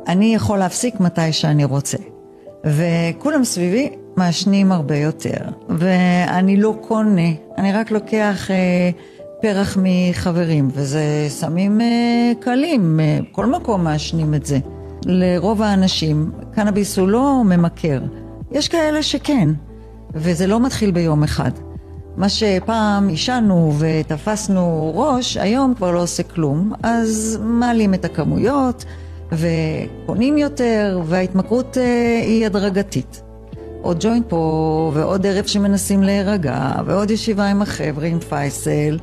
אני יכול להפסיק מתי שאני רוצה. וכולם סביבי מעשנים הרבה יותר. ואני לא קונה, אני רק לוקח פרח מחברים, וזה סמים קלים, כל מקום מעשנים את זה. לרוב האנשים, קנאביס הוא לא ממכר. יש כאלה שכן, וזה לא מתחיל ביום אחד. מה שפעם אישנו ותפסנו ראש, היום כבר לא עושה כלום, אז מעלים את הכמויות וקונים יותר, וההתמכרות היא הדרגתית. עוד ג'וינט פה ועוד ערב שמנסים להירגע, ועוד ישיבה עם החבר'ה, עם פייסל,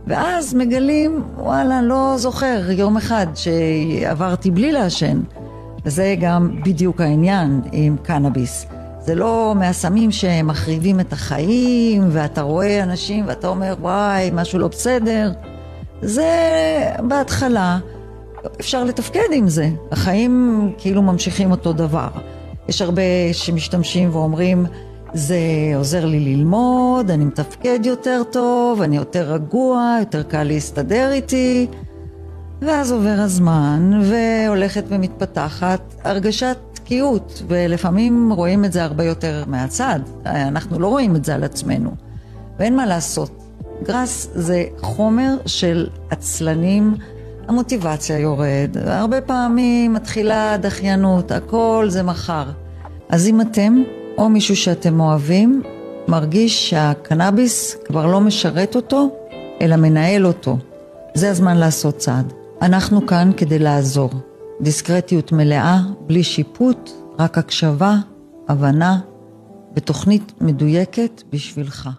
ואז מגלים, וואלה, לא זוכר יום אחד שעברתי בלי לעשן. וזה גם בדיוק העניין עם קנאביס. זה לא מהסמים שמחריבים את החיים, ואתה רואה אנשים ואתה אומר, וואי, משהו לא בסדר. זה בהתחלה, אפשר לתפקד עם זה. החיים כאילו ממשיכים אותו דבר. יש הרבה שמשתמשים ואומרים, זה עוזר לי ללמוד, אני מתפקד יותר טוב, אני יותר רגוע, יותר קל להסתדר איתי. ואז עובר הזמן והולכת ומתפתחת הרגשת תקיעות, ולפעמים רואים את זה הרבה יותר מהצד. אנחנו לא רואים את זה על עצמנו, ואין מה לעשות. גראס זה חומר של עצלנים, המוטיבציה יורד, והרבה פעמים מתחילה דחיינות, הכל זה מחר. אז אם אתם או מישהו שאתם אוהבים מרגיש שהקנאביס כבר לא משרת אותו, אלא מנהל אותו, זה הזמן לעשות צעד. אנחנו כאן כדי לעזור. דיסקרטיות מלאה, בלי שיפוט, רק הקשבה, הבנה, ותוכנית מדויקת בשבילך.